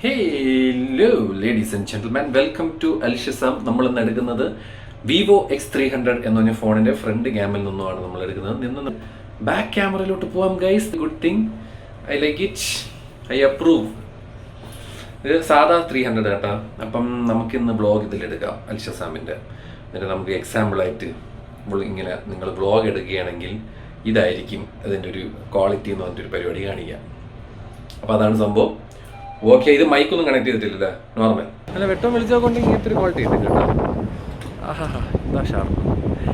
Hello ladies and gentleman, welcome to അൽഷിസം. നമ്മൾ ഇന്ന് എടുക്കുന്നത് വിവോ X300 എന്ന് പറഞ്ഞ ഫോണിന്റെ ഫ്രണ്ട് ക്യാമിൽ നിന്നുമാണ് നമ്മൾ എടുക്കുന്നത്. നിന്ന് ബാക്ക് ക്യാമറയിലോട്ട് പോവാം guys. Good thing, I like it, I approve. ഇത് സാധാ 300 കേട്ടോ. അപ്പം നമുക്കിന്ന് ബ്ലോഗ് ഇതിലെടുക്കാം അൽഷസാമിൻ്റെ. എന്നിട്ട് നമുക്ക് എക്സാമ്പിളായിട്ട് ഇങ്ങനെ നിങ്ങൾ ബ്ലോഗ് എടുക്കുകയാണെങ്കിൽ ഇതായിരിക്കും അതിൻ്റെ ഒരു ക്വാളിറ്റി എന്ന് പറഞ്ഞിട്ടൊരു പരിപാടി കാണിക്കാം. അപ്പോൾ അതാണ് സംഭവം. ഓക്കെ, ഇത് മൈക്കൊന്നും കണക്ട് ചെയ്തിട്ടില്ല, നോർമൽ. അല്ല, വെട്ടം വിളിച്ചതുകൊണ്ട് ഇങ്ങനത്തെ ഒരു ക്വാളിറ്റി ഉണ്ട് കേട്ടോ. ആഹാ, എന്താ ഷാർപ്പ്.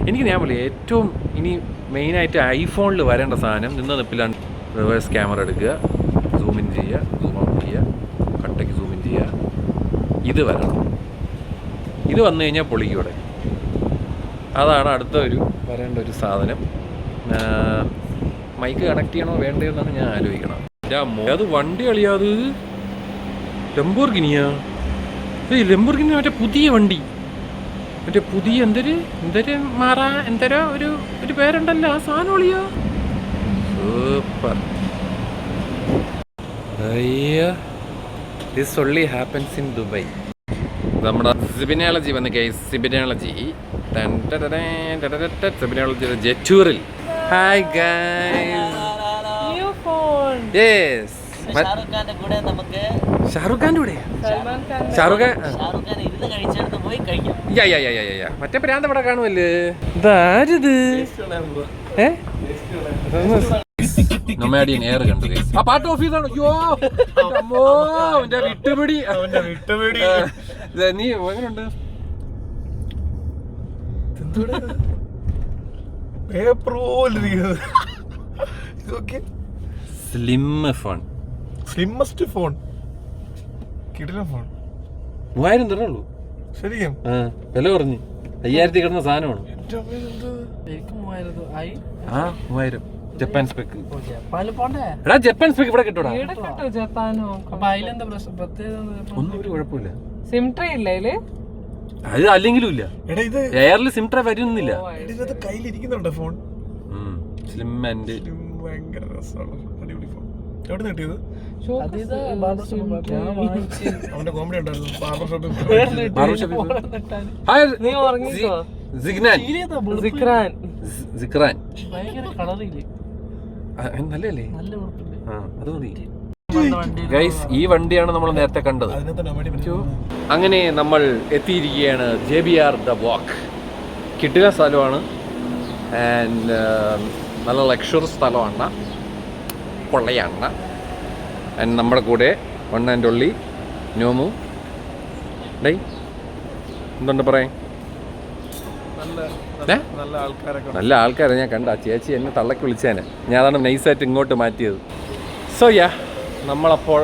എനിക്ക് ഞാൻ പറയും, ഏറ്റവും ഇനി മെയിനായിട്ട് ഐഫോണിൽ വരേണ്ട സാധനം നിന്ന് നിപ്പിലാണ് റിവേഴ്സ് ക്യാമറ എടുക്കുക, സൂം ഇൻ ചെയ്യുക, സൂം ഔട്ട് ചെയ്യുക, കട്ടയ്ക്ക് സൂം ഇൻ ചെയ്യുക. ഇത് വരണം. ഇത് വന്നു കഴിഞ്ഞാൽ പൊളിക്കൂടെ. അതാണ് അടുത്ത ഒരു വരേണ്ട ഒരു സാധനം. മൈക്ക് കണക്ട് ചെയ്യണോ വേണ്ടയോ എന്നാണ് ഞാൻ ആലോചിക്കണം. അത് വണ്ടി കളിയാത് ലംബോർഗിനിയാ. ലംബോർഗിനി മറ്റേ പുതിയ വണ്ടി, മറ്റേ പുതിയ എന്തൊരു മാറാ എന്തരോ ഒരു പേരുണ്ടല്ലോ, ആ സാധനം ഒളിയോ. Super. This only happens in Dubai. നമ്മുടെ സിബിനോളജി വന്ന് കേസ്. സിബിനോളജി ജെറ്റൂറിൽ. Hi guys. യെസ്, ഷാറുഖ് ഖാന്റെ കൂടെ മറ്റേ പ്രാന്ത പടം കാണുമല്ലേ. ഇതാരിത്? നൊമാഡിയൻ എയർ കണ്ടു. ആ പാട്ട് ഓഫീസാണ്. വിട്ടുപിടി. നീ എങ്ങനെയുണ്ട്? സ്ലിം ഫോൺ, സ്ലിമ്മസ്റ്റ് ഫോൺ, കിടിലൻ ഫോൺ. 3000 തരുള്ളൂ ശരിക്കും. വില പറഞ്ഞു. 5000 കിടന്ന സാധനമാണ്. 3000 ജപ്പാൻ സ്പെക്ക്. എടാ, ജപ്പാൻ സ്പെക്ക് ഇവിടെ കിട്ടൂടാ. ഒന്നും ഒരു കുഴപ്പമില്ല. സിം ട്രേ ഇല്ല അത്, അല്ലെങ്കിലും ഇല്ല. എയറിൽ സിം ട്രേ വരുന്നില്ല. കയ്യിലിരിക്കുന്നുണ്ട് ഫോൺ. സ്ലിം ആൻഡ് ഭയങ്കര രസമാണ്. അടിപൊളി ഫോൺ. എവിടെ കിട്ടിയത്? അവന്റെ കോമഡി ഉണ്ടായിരുന്നു. നല്ലല്ലേ? അത് മതി ഗൈസ്. ഈ വണ്ടിയാണ് നമ്മൾ നേരത്തെ കണ്ടത്. അങ്ങനെ നമ്മൾ എത്തിയിരിക്കുകയാണ് JBR ദ വാക്ക്. കിട്ടുക സ്ഥലമാണ് ആൻഡ് നല്ല ലക്ഷറി സ്ഥലമാണ്, പൊള്ളയാണ്. ആൻഡ് നമ്മുടെ കൂടെ വൺ ആൻഡ് ഒള്ളി നോമു. ഡേ എന്തുണ്ട് പറയാൻ? നല്ല ആൾക്കാരെ ഞാൻ കണ്ട. ചേച്ചി എന്നെ തള്ളക്ക് വിളിച്ചേനെ. ഞാൻ അതാണ് നൈസായിട്ട് ഇങ്ങോട്ട് മാറ്റിയത്. സോ യാ, നമ്മളപ്പോൾ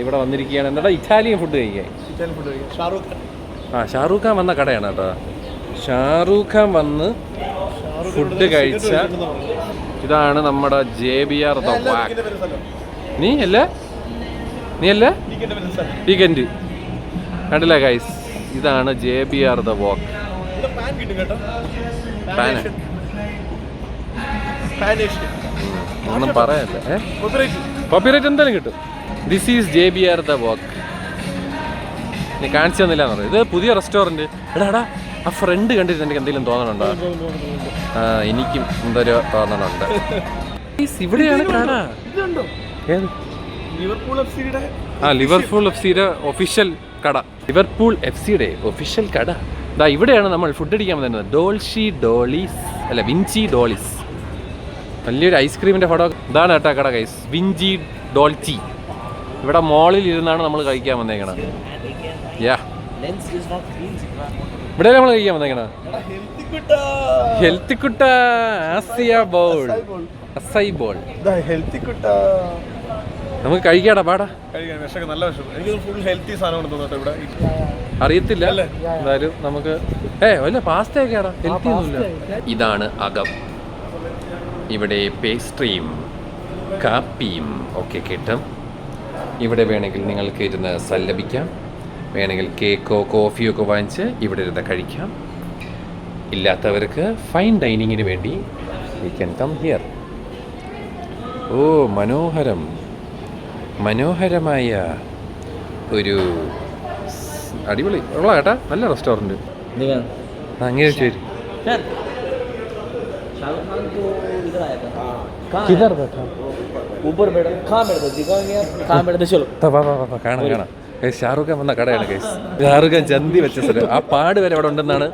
ഇവിടെ വന്നിരിക്കുകയാണ്. എന്താ, ഇറ്റാലിയൻ ഫുഡ് കഴിക്കാൻ. ഷാറൂഖ് ഖാൻ വന്ന കടയാണ് കേട്ടോ. ഷാറൂഖ് ഖാൻ വന്ന് ഫുഡ് കഴിച്ച ഇതാണ് നമ്മുടെ JBR ദ വാക്ക്. നീ അല്ലേ വീക്കെൻഡ് കണ്ടില്ല ഗൈസ്? ഇതാണ് JBR ദ വാക്ക്. ഒന്നും പറയല്ലേ, കോപ്പിറൈറ്റ് എന്തായാലും കിട്ടും. ദിസ് ഈസ് JBR ദ വാക്ക്. നീ കാണിച്ചു തന്നില്ല എന്ന് പറയും. ഇത് പുതിയ റെസ്റ്റോറൻറ്റ്. എടാ, ആ ഫ്രണ്ട് കണ്ടിട്ട് എനിക്ക് എന്തെങ്കിലും തോന്നണുണ്ടോ? എനിക്കും എന്തൊരു തോന്നണുണ്ട്. ഇവിടെയാണ് കട. ലിവർപൂൾ FCയുടെ ഒഫീഷ്യൽ കട. ലിവർപൂൾ FCയുടെ ഒഫീഷ്യൽ കട. ഇവിടെയാണ് നമ്മൾ ഫുഡ് അടിക്കാൻ വന്നത്. വിഞ്ചി ഡോളിസ്. വലിയൊരു ഐസ്ക്രീമിന്റെ പടം. ഇതാണ് കേട്ടോ കട ഗൈസ്, വിഞ്ചി ഡോൾച്ചി. ഇവിടെ മോളിൽ ഇരുന്നാണ് നമ്മൾ കഴിക്കാൻ വന്നേക്കണത്. ഇവിടെ നമ്മൾ കഴിക്കാൻ വന്നേക്കണ ഹെൽത്തി കുട്ട അസൈ ബോൾ. നമുക്ക് കഴിക്കാടാ, പാടാ. അറിയത്തില്ല എന്തായാലും നമുക്ക്. വല്ല പാസ്തയൊക്കെയാടാ, ഹെൽത്തി ഒന്നുമില്ല. ഇതാണ് അകം. ഇവിടെ പേസ്ട്രിയും കാപ്പിയും ഒക്കെ കിട്ടും. ഇവിടെ വേണമെങ്കിൽ നിങ്ങൾക്ക് ഇരുന്ന് സല്ലപിക്കാം. വേണമെങ്കിൽ കേക്കോ കോഫിയോ ഒക്കെ വാങ്ങിച്ച് ഇവിടെ ഇരുന്ന് കഴിക്കാം. ഇല്ലാത്തവർക്ക് ഫൈൻ ഡൈനിങ്ങിന് വേണ്ടി വി ക്യാൻ കം ഹിയർ. ഓ, മനോഹരമായ ഒരു അടിപൊളി ഉള്ള കേട്ടാ, നല്ല റെസ്റ്റോറൻറ്റ്. അങ്ങനെ ശരി. കാണാം കാണാം. ഷാറുഖ് ഖാൻ വന്ന കടയാണ് ഗൈസ്. ഷാറുഖ് ഖാൻ ചന്തി വെച്ച സ്ഥലം. ആ പാട് വരെ അവിടെ ഉണ്ടെന്നാണ്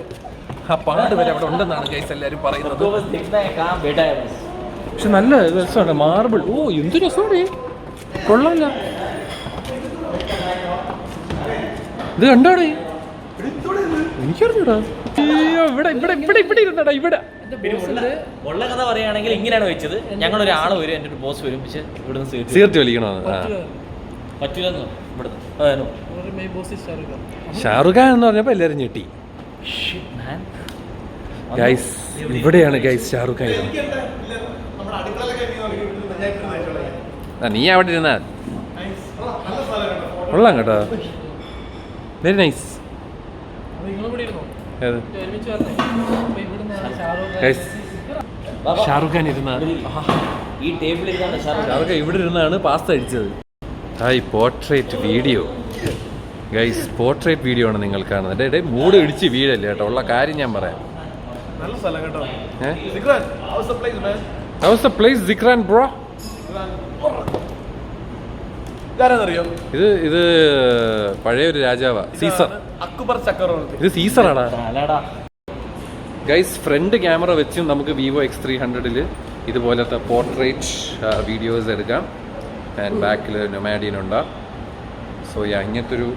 ഗൈസ് എല്ലാവരും പറയുന്നത്. പക്ഷെ നല്ല രസമാണ്. മാർബിൾ. ഓ എന്ത് രസമാണ്, കൊള്ളാല്ല. ഇത് കണ്ടോടെ, എനിക്കറിഞ്ഞൂടാ. ഇവിടെ ഇവിടെ ഇവിടെ ഇവിടെ ഇരുന്നടാ ഇവിടെ. ഉള്ള കഥ പറയുകയാണെങ്കിൽ ഇങ്ങനെയാണ് വെച്ചത്. ഞങ്ങൾ ഒരാൾ വരും, എൻ്റെ ഒരു ബോസ് വരും, പക്ഷെ ഇവിടുന്ന് സീർത്തി വലിക്കണമെന്ന് പറ്റൂലെന്നോ ഇവിടുന്ന്. ഷാറുഖ് ഖാൻ എന്ന് പറഞ്ഞപ്പോ എല്ലാരും ഞെട്ടി. ഗൈസ് ഇവിടെയാണ് ഗൈസ് ഷാറുഖ് ഖാൻ. നീ അവിടെ ഇരുന്നാ കൊള്ളാം കേട്ടോ, വെരി നൈസ്. ഷാറുഖ് ഖാൻ ഇരുന്ന ഈ ടേബിളിൽ ഷാറുഖ് ഖാൻ ഇവിടെ ഇരുന്നാണ് പാസ്ത കഴിച്ചത്. Hi portrait video guys, portrait video ആണ് നിങ്ങൾ കാണുന്നത്. എടേ മൂട് ഇടിച്ച് വീഴല്ലേ കേട്ടോ, ഉള്ള കാര്യം ഞാൻ പറയാം. നല്ല സ്ഥലം കേട്ടോ. How's the place, Zikran bro? ഇത് പഴയൊരു രാജാവാ, സീസർ. അക്ബർ ചക്രവർത്തി. ഇത് സീസറാടാ ഗൈസ്. ഫ്രണ്ട് ക്യാമറ വെച്ചും നമുക്ക് വിവോ X300 ഇതുപോലത്തെ പോർട്രേറ്റ് വീഡിയോസ് എടുക്കാം. ആൻഡ് ബാക്കിൽ നൊമാഡിയൻ ഉണ്ടാകും. സോ ഇങ്ങനത്തെ ഒരു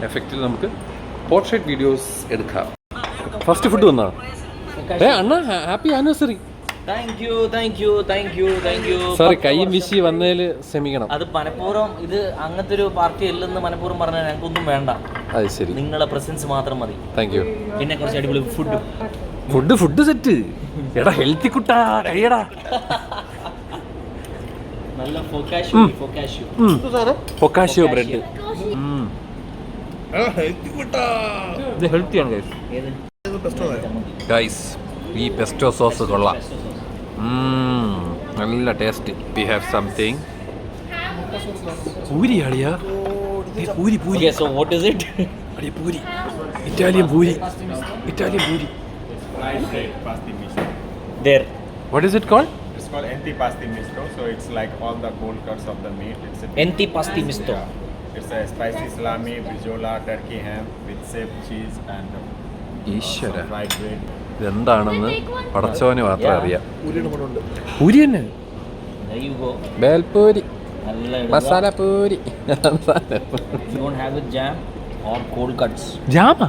എഫക്റ്റിൽ നമുക്ക് പോർട്രേറ്റ് വീഡിയോസ് എടുക്കാം. ഫസ്റ്റ് ഫുഡ് വന്നാ അണ്ണ ഹാപ്പി ആനിവേഴ്സറി. സോറി, കൈയും വീശി വന്നതിൽ ക്ഷമിക്കണം. അത് മനഃപൂർവ്വം, ഇത് അങ്ങനത്തെ ഒരു പാർട്ടി അല്ലെന്ന് മനഃപൂർവ്വം പറഞ്ഞാൽ ഞങ്ങൾക്കൊന്നും വേണ്ട. അത് ശരി, നിങ്ങളുടെ പ്രസൻസ് മാത്രം മതി. Thank you. പിന്നെ കുറച്ച് അടിപൊളി ഫുഡ് സെറ്റ്. എടാ ഹെൽത്തി കുട്ടാ, കഴിയടാ. നല്ല ഫൊക്കാഷ്യോ ബ്രെഡ്. ഇത് ഹെൽത്തിയാണ് ഗൈസ്. ഈ പെസ്റ്റോ സോസ് കൊള്ളാം, നല്ല taste. We have something. Puri ആടിയാ, puri puri. So what is it? അടിയ puri, Italian puri. There. What is it called? It's called antipasti misto. So it's like all the cold cuts of the meat. It's a Antipasti misto. It's a spicy salami, brezola, turkey ham with save cheese and ഈശ്വര, some fried bread. ഇതെന്താണെന്ന് പടച്ചോന് മാത്രം അറിയാം. പൂരി തന്നെ, There you go. Bhelpuri, നല്ല masala puri. You don't have with jam or cold cuts. ജാമാ,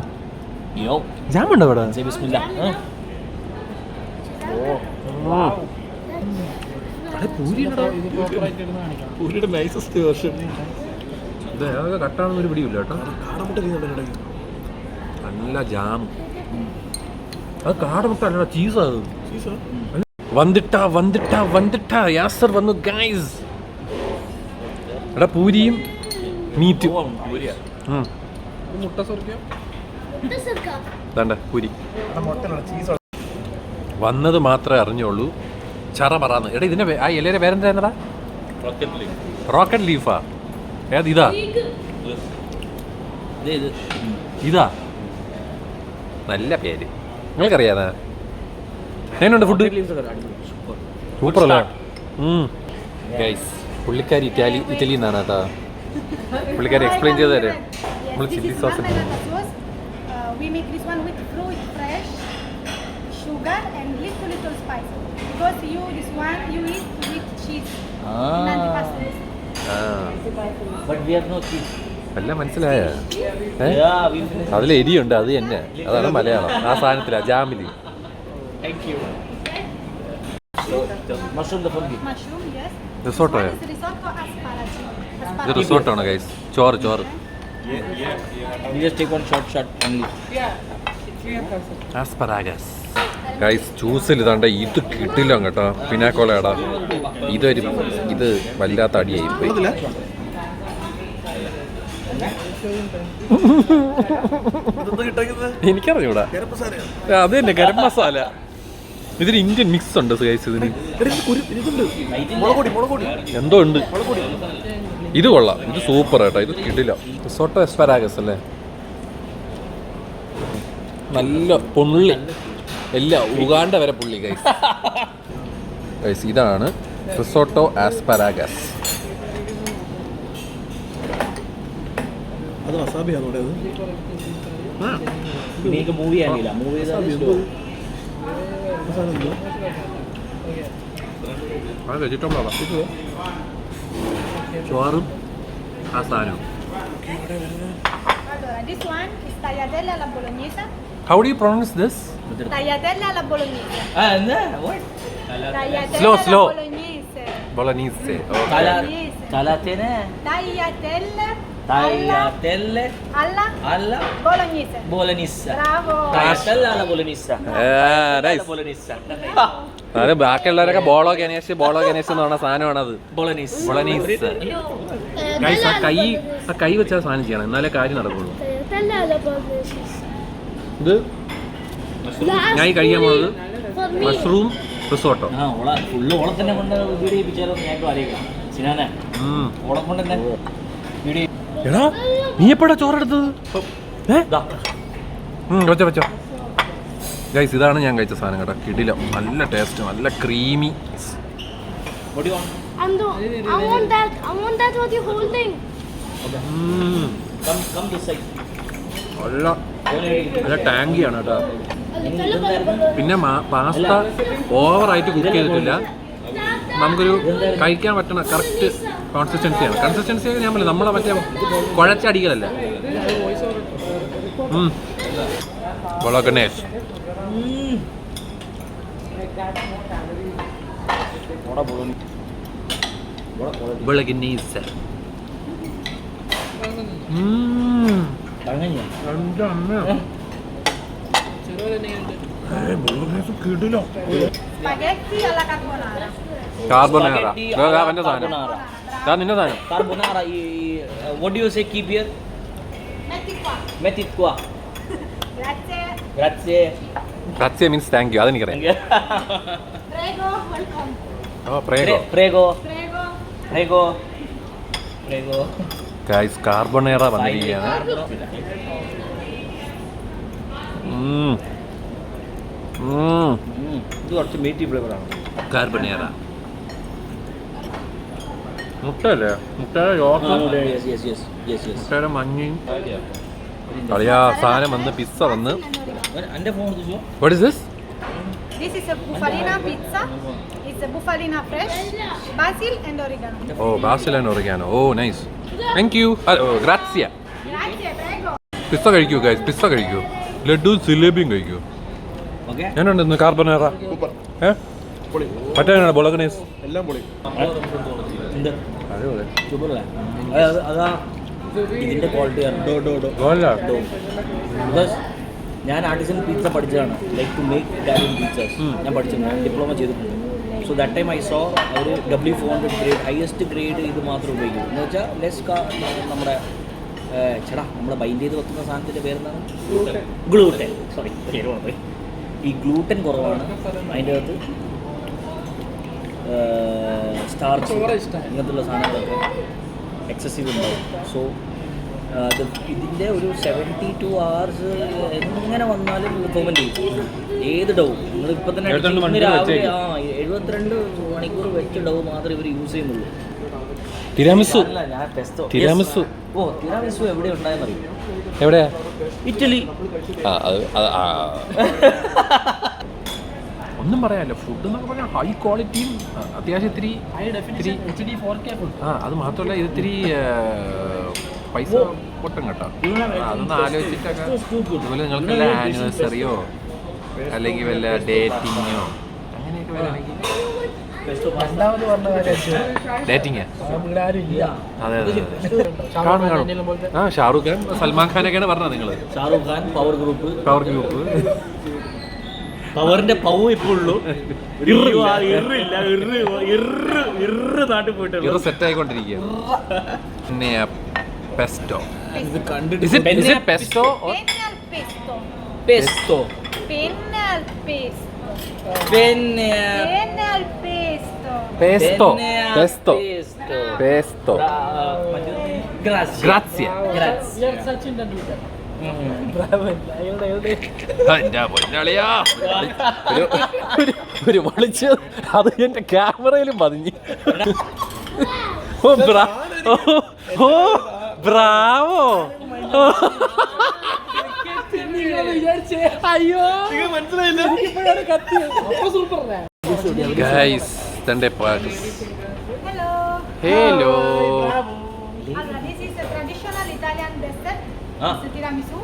Yo. ജാമുണ്ടോ ഇവിടെ? Say bismillah. പൂരിയുടെ nicest version. കട്ടാണെന്നൊരു പിടിയില്ല കേട്ടോ. നല്ല ജാം. അത് കാടമുട്ട അല്ല, ചീസാ. അത് വന്നിട്ട യാസർ വന്നു ഗൈസ്. എടാ പൂരിയും മീറ്റും. മുട്ട സ്വർഗ്ഗം. വേണ്ട പൂരി വന്നത് മാത്രമേ അറിഞ്ഞുള്ളൂ. ചറ പറന്ന്. എടാ ഇതിന്റെ ആ ഇലയുടെ പേരെന്താ? റോക്കറ്റ് ലീഫാ? ഏത്? ഇതാ നല്ല പേര്, നിങ്ങൾക്കറിയാതാ? എങ്ങനെയുണ്ട് ഫുഡ്? സൂപ്പർ അല്ലേ ഗൈസ്? പുള്ളിക്കാരി ഇറ്റലിയിൽ നിന്നാണ് കേട്ടോ. പുള്ളിക്കാരി എക്സ്പ്ലെയിൻ ചെയ്ത് തരാം. നമ്മൾ chilli sauce we make this one with fruit fresh, sugar and little spice. Because this one you eat with cheese. Antipasti. But we have no cheese. എല്ലാം മനസ്സിലായ? Yeah, we finished. അതിൽ എരിയുണ്ട്, അത് തന്നെ. അതാണ് മലയാളം. ആ സാധനത്തിലാ, ജാമില്. Thank you. Mushroom the fungi. Mushroom, yes. റിസോർട്ടോ? This is risotto asparagi. ഇത് റിസോർട്ടാണ് guys. ചോറ് We just take one shot only. Asparagus guys. ജ്യൂസിൽ ഇതാണ്ട് ഇത് കിട്ടില്ല കേട്ടോ, പിനാക്കോളാടാ. ഇത് വല്ലാത്ത അടിയായി പോയി. എനിക്കറിഞ്ഞൂടാ. അത് തന്നെ ഗരം മസാല. ഇതിന് ഇന്ത്യൻ മിക്സ് ഉണ്ട് ഗൈസ്. ഇതിന് എന്തോ ഉണ്ട്. ഇത് കൊള്ളാം, ഇത് സൂപ്പർ കേട്ടോ, ഇത് കിടില. റിസോട്ടോ എസ്പെരാഗസ് അല്ലേ, നല്ല പുള്ളി, എല്ലാ ഉഗാണ്ട വരെ പുള്ളി ഗൈസ്. ഗൈസ് ഇതാണ് റിസോട്ടോ ആസ്പെരാഗസ്. അത് വസാബി ആണോ അത്? നിങ്ങൾക്ക് മൂവി ആകില്ല, മൂവി വെജിറ്റബിളാണ് ചോറും ആ സാധനവും. Allora, this one is tagliatelle alla bolognese. How do you pronounce this? Tagliatelle alla bolognese. Tagliatelle Slow, alla slow. bolognese. Bolognese. ചാലാത്തേനെ Tagliatelle tagliatelle alla alla bolognese. bolognese. Bravo. tagliatelle alla bolognese. Nice. bolognese. അത് ബാക്കിയുള്ളവരൊക്കെ ബോളോ ഗനേഷ് എന്ന് പറഞ്ഞ സാധനമാണത്. bolognese. ബൊളനീസ്. Guys ആ കൈ വെച്ചാൽ സാധനം ചെയ്യണം, എന്നാലേ കാര്യം നടക്കുള്ളൂ. Tagliatelle alla bolognese. ഇത് ഞാൻ ഈ കഴിക്കാൻ പോകുന്നത് For me. Mushroom risotto. ആ ഓള ഫുള്ള് ഓളെ തന്നെ കൊണ്ട് വീഡിയോ ചെയ്യിപ്പിച്ചാലോ ഞാൻ അറിയിക്കാം സിനാനെ ഓളെ കൊണ്ട് തന്നെ വീഡിയോ. എടാ നീ എപ്പോഴാ ചോറെടുത്തത്? വെച്ചോ ഗൈസ്, ഇതാണ് ഞാൻ കഴിച്ച സാധനം കേട്ടോ, കിടില, നല്ല ടേസ്റ്റ്, നല്ല creamy. I want that was the whole thing. നല്ല ടാങ്കിയാണ് കേട്ടോ. പിന്നെ പാസ്ത ഓവറായിട്ട് കുക്ക് ചെയ്തിട്ടില്ല, നമുക്കൊരു കഴിക്കാൻ പറ്റണ കറക്റ്റ് കൺസിസ്റ്റൻസിയാണ്. കൺസിസ്റ്റൻസിയൊക്കെ ഞാൻ പറഞ്ഞില്ല, നമ്മളെ മറ്റേ കുഴച്ചടിക്കലല്ല. ബൊളോഗ്നേസ്. ബൊളോഗ്നേസ്. Spaghetti alla carbonara. കാർബണേറ. അവന്റെ സാധനം, നിന്റെ സാധനം. Carbonara. What do you say? Keep here. Metti qua. Metti qua. Grazie. Grazie. Grazie means thank you, അതെനിക്കറിയാം. Prego, welcome. പ്രേഗോ. Prego. Prego. Prego. Prego. Guys carbonara വന്നിരിക്കുകയാണ്. ഇത് കുറച്ച് മീറ്റി ഫ്ലേവറാണ്. കാർബണേറ മുട്ടല്ലേ, മുട്ടയുടെ മുട്ടയുടെ മഞ്ഞയും കളിയാ സാധനം വന്ന്, പിസ്സ വന്ന്. എൻ്റെ phone What is this? This is a bufalina pizza. It's a bufalina fresh, basil and oregano. Oh, basil and oregano. Oh, nice. Thank you. Grazie. Grazie, prego. Pizza കഴിക്കൂ ഗൈസ്, പിസ്സ കഴിക്കൂ. ലഡ്ഡും ജിലേബിയും കഴിക്കൂ. Okay. ഞാനുണ്ട് കാർബണേറ. മറ്റേ ബൊളോഗ്നേസ് എല്ലാം പൊളി. എന്ത് അടിപൊളി. സൂപ്പറല്ലേ? അതാ ഇതിൻ്റെ ക്വാളിറ്റിയാണ്. ബിക്കോസ് ഞാൻ ആർട്ടിസൻ പിസ്സ പഠിച്ചതാണ്, ലൈക്ക് ടു മേക്ക് ഇറ്റാലിയൻ പിസ്സസ്. ഞാൻ പഠിച്ചിട്ടുണ്ട്, ഡിപ്ലോമ ചെയ്തിട്ടുണ്ട്. So that time I so ഒരു W400 ഗ്രേഡ്, ഹയസ്റ്റ് ഗ്രേഡ് ഇത് മാത്രം ഉപയോഗിക്കും. എന്ന് വെച്ചാൽ നമ്മുടെ നമ്മുടെ ബൈൻഡ് ചെയ്ത് വെക്കുന്ന സാധനത്തിൻ്റെ പേരെന്താണ്? ഗ്ലൂട്ടൻ. സോറി, പേര് പറഞ്ഞു. ഈ ഗ്ലൂട്ടൻ കുറവാണ് അതിൻ്റെ അകത്ത്, സ്റ്റാർച്ച് ഇങ്ങനത്തുള്ള സാധനങ്ങളൊക്കെ എക്സസീവ് ഉണ്ടാവും. സോ ഇതിൻ്റെ ഒരു 72 hours എങ്ങനെ വന്നാലും പെർഫോമൻറ്റ് ചെയ്യും. ഏത് ഡൗ നിങ്ങൾ ഇപ്പം തന്നെ രാവിലെ 72 മണിക്കൂർ വെച്ച ഡൗ മാത്രമേ ഇവർ യൂസ് ചെയ്യുന്നുള്ളൂ. തിരാമിസു. ഞാൻ ടെസ്റ്റോ തിരാമിസു. ഓ തിരാമിസു എവിടെ ഉണ്ടായെന്നറിയും? എവിടെയാ? ഇറ്റലി. ഒന്നും പറയാനില്ല, ഫുഡ് എന്നൊക്കെ പറഞ്ഞാൽ ഹൈ ക്വാളിറ്റിയും അത്യാവശ്യം ഇത്തിരി അത് മാത്രമല്ല ഇത് ഇത്തിരി പൈസ പൊട്ടും കേട്ടോ. അതൊന്ന് ആലോചിച്ചിട്ടൊക്കെ അതുപോലെ നിങ്ങൾക്ക് വല്ല ആനിവേഴ്സറിയോ അല്ലെങ്കിൽ വല്ല ഡേറ്റിങ്ങോ അങ്ങനെയൊക്കെ വരണമെങ്കിൽ ഡേറ്റിങ്. അതെ അതെ കാണും. ആ ഷാറൂഖ് ഖാൻ, സൽമാൻ ഖാനൊക്കെയാണ് പറഞ്ഞത് നിങ്ങൾ. Shahrukh Khan power group. പവറിന്റെ പവ ഇപ്പോൾ ഉള്ളൂ. നാട്ടിൽ പോയിട്ട് സെറ്റ് ആയിക്കൊണ്ടിരിക്കുക. Pesto. Penne al pesto. Pesto. Penne al pesto. Penne al pesto. Pesto Penne al pesto pesto. Pesto Grazie. ഗ്രാസിയ Grazie. എൻ്റെ പൊന്നളിയാ. ഒരു വിളിച്ച് അത് എന്റെ ക്യാമറയിലും പതിഞ്ഞു. ഓ ബ്രാവോ. അയ്യോ ഗൈസ് തന്റെ pass. Hello. Hello. Allora, this is a traditional Italian dessert. Ah. It's a tiramisu.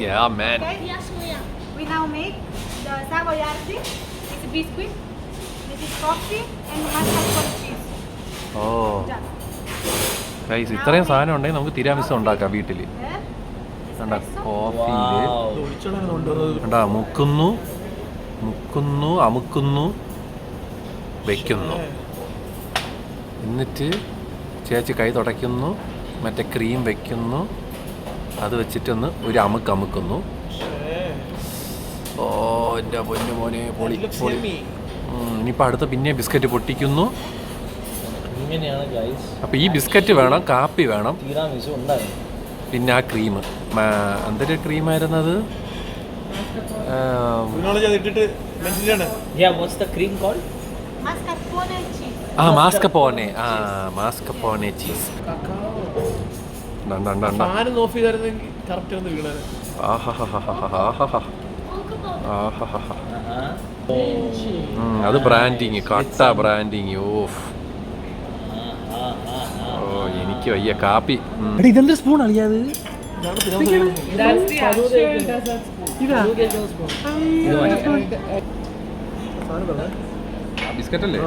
Yeah man. Okay. We now make the savoiardi. It's a biscuit. This is coffee and mascarpone cheese. ഓ Just. Guys ഇത്രയും സാധനം ഉണ്ടെങ്കിൽ നമുക്ക് തിരാമിസ് ഉണ്ടാക്കാം വീട്ടിൽ. Then, espresso. കോഫിയില് Wow. കണ്ടാ മുക്കുന്നു മുക്കുന്നു അമുക്കുന്നു വെക്കുന്നു. എന്നിട്ട് ചേച്ചി കൈ തുടയ്ക്കുന്നു, മറ്റേ ക്രീം വെക്കുന്നു, അത് വെച്ചിട്ടൊന്ന് ഒരു അമുക്കുന്നു. ഓ എൻ്റെ പൊന്നു മോനെ പൊളി പൊളി. ഇനിയിപ്പോൾ അടുത്ത പിന്നെ ബിസ്ക്കറ്റ് പൊട്ടിക്കുന്നു. ഇങ്ങനെയാണ് ഗൈസ് അപ്പോൾ ഈ ബിസ്ക്കറ്റ് വേണം, കാപ്പി വേണം, തിരാമിസു ഉണ്ടാകും. പിന്നെ ആ ക്രീം എന്തൊരു ക്രീമായിരുന്നത്? ഇട്ടിട്ട് മനസ്സിലാണ് Yeah, what's the cream called? Mascarpone cheese. Mascarpone. Mascarpone cheese. ഫാനും ഓഫ് ചെയ്തായിരുന്നെങ്കിൽ കറക്റ്റ് ഒന്ന് വീണാണ്. അത് ബ്രാൻഡിങ്, കട്ട ബ്രാൻഡിങ്. ഓഫ് ഓ എനിക്ക് വയ്യ കാപ്പി. ഇതെന്ത് സ്പൂൺ അളിയാത്? ബിസ്ക്കറ്റ് അല്ലേ?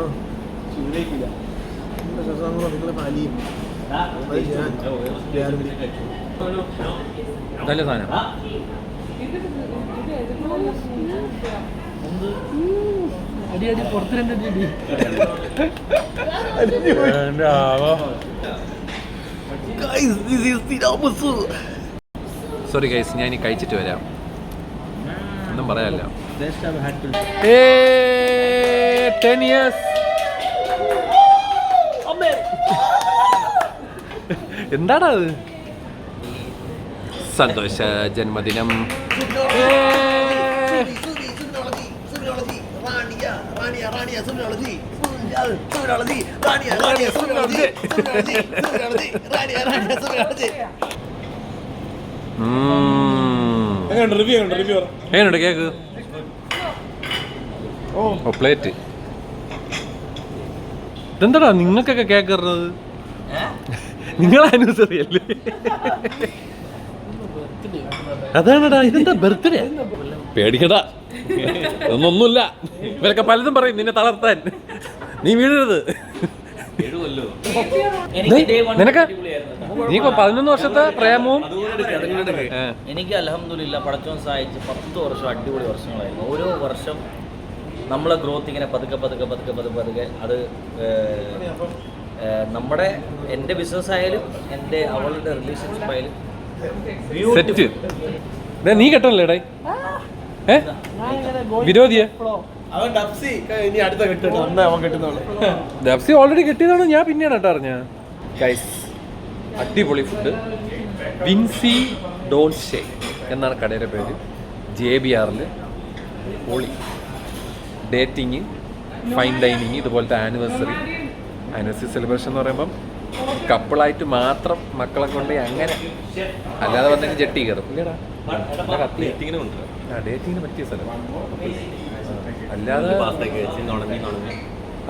ഇതല്ലേ സാധനം? സോറി ഗൈസ്, ഞാൻ ഇനി കഴിച്ചിട്ട് വരാം. ഒന്നും പറയാല്ല. 10 years. എന്താടാ അത്? സന്തോഷ ജന്മദിനം. എങ്ങനെയുണ്ട് കേക്ക്? ഓ പ്ലേറ്റ്. ഇതെന്താടാ നിങ്ങൾക്കൊക്കെ കേക്ക് തരുന്നത്? നിങ്ങളെ ആനിവേഴ്സറി അല്ലേ? അതാണടാ. ഇതെന്താ ബർത്ത്ഡേ? പേടിക്കടാ, ഒന്നൊന്നുമില്ല. ഇവരൊക്കെ പലതും പറയും നിന്നെ തളർത്താൻ. നീ വീഴരുത്. നിനക്ക് നീ 11 വർഷത്തെ പ്രേമവും. എനിക്ക് അൽഹംദുലില്ലാ പടച്ചോൻ സഹായിച്ച് 10 വർഷം അടിപൊളി വർഷങ്ങളായിരുന്നു. ഓരോ വർഷം നമ്മളെ ഗ്രോത്ത് ഇങ്ങനെ പതുക്കെ അത് നമ്മുടെ എൻ്റെ ബിസിനസ് ആയാലും എൻ്റെ അവളുടെ റിലേഷൻഷിപ്പ് ആയാലും സെറ്റ്. നീ കെട്ടല്ലേടേ? വിരോധിയെ ഡബ്സി ഓൾറെഡി കെട്ടിയതാണ്. ഞാൻ പിന്നെയാണ് കേട്ടോ അറിഞ്ഞ. ഗൈസ് അടിപൊളി ഫുഡ്. വിൻസി ഡോൺഷെ എന്നാണ് കടയുടെ പേര്. JBR പൊളി. ഡേറ്റിങ്, ഫൈൻ ഡൈനിങ്, ഇതുപോലത്തെ ആനിവേഴ്സറി സെലിബ്രേഷൻ എന്ന് പറയുമ്പം കപ്പിളായിട്ട് മാത്രം മക്കളെ കൊണ്ട് അങ്ങനെ, അല്ലാതെ വന്നെങ്കിൽ ജെട്ടി കയറും. ഇല്ലടാ ഡേറ്റിങ്ങിന് പറ്റിയ സ്ഥലം. അല്ലാതെ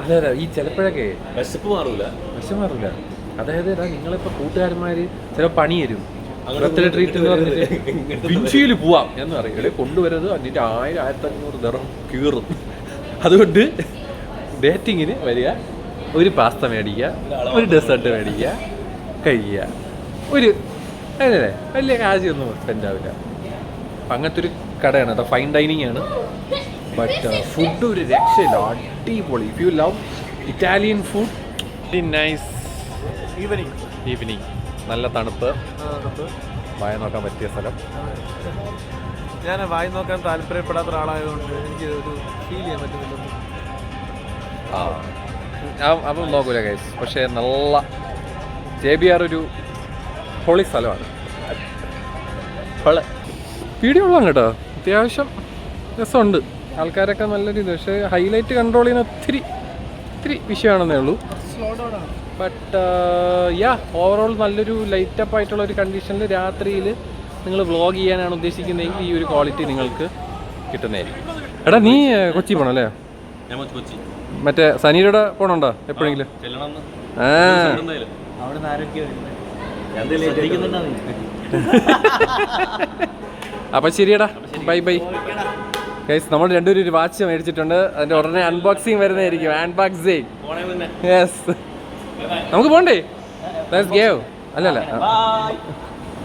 അതെ അതെ. ഈ ചിലപ്പോഴൊക്കെ വിശപ്പ് മാറൂല. അതായത് നിങ്ങളിപ്പോൾ കൂട്ടുകാരന്മാർ ചില പണി തരും, ബർത്ത്ഡേ ട്രീറ്റ് എന്ന് പറഞ്ഞിട്ട് വിൻസിയിൽ പോവാം എന്ന് പറയും. ഇവിടെ കൊണ്ടുവരുന്നത് എന്നിട്ട് 1000-1500 ദിർഹം കീറും. അതുകൊണ്ട് ഡേറ്റിങ്ങിന് വരിക, ഒരു പാസ്ത മേടിക്കുക, ഒരു ഡെസേർട്ട് മേടിക്കുക, കഴിക്കുക. ഒരു അല്ലേ വലിയ കാശൊന്നും സ്പെൻഡ് ആവില്ല. അപ്പം അങ്ങനത്തെ ഒരു കടയാണ് കേട്ടോ. ഫൈൻ ഡൈനിങ് ആണ്. ബട്ട് ഫുഡ് ഒരു രക്ഷയില്ല, അടിപൊളി. If you love Italian food, very nice. Evening നല്ല തണുപ്പ്. വായ നോക്കാൻ പറ്റിയ സ്ഥലം. ഞാൻ വായി നോക്കാൻ താല്പര്യപ്പെടാത്ത ഒരാളായതുകൊണ്ട് എനിക്ക് ഒരു ഫീൽ ചെയ്യാൻ പറ്റുന്നില്ല. അപ്പം നോക്കൂല ഗൈസ്. പക്ഷേ നല്ല JBR ഒരു പൊളി സ്ഥലമാണ്. വീഡിയോ ഉള്ളതാണ് കേട്ടോ, അത്യാവശ്യം രസമുണ്ട്. ആൾക്കാരൊക്കെ നല്ലൊരു ഇത്, പക്ഷേ ഹൈലൈറ്റ് കൺട്രോൾ ചെയ്യുന്ന ഒത്തിരി വിഷയമാണെന്നേ ഉള്ളൂ. ബട്ട് ഓവറോൾ നല്ലൊരു ലൈറ്റപ്പ് ആയിട്ടുള്ള ഒരു കണ്ടീഷനിൽ രാത്രിയിൽ നിങ്ങൾ വ്ളോഗ് ചെയ്യാനാണ് ഉദ്ദേശിക്കുന്നതെങ്കിൽ ഈ ഒരു ക്വാളിറ്റി നിങ്ങൾക്ക് കിട്ടുന്നതായിരിക്കും. എടാ നീ കൊച്ചി പോകണം അല്ലേ? മറ്റേ സനീരുടെ പോകണുണ്ടോ എപ്പോഴെങ്കിലും? അപ്പം ശരിയടാ, ബൈ ബൈ ഗൈസ്. നമ്മൾ രണ്ടുപേരും ഒരു വാച്ച് മേടിച്ചിട്ടുണ്ട്, അതിൻ്റെ ഉടനെ അൺബോക്സിങ് വരുന്നതായിരിക്കും. അൺബോക്സിങ്. യെസ്, നമുക്ക് പോകണ്ടേ? Let's go. അല്ലല്ല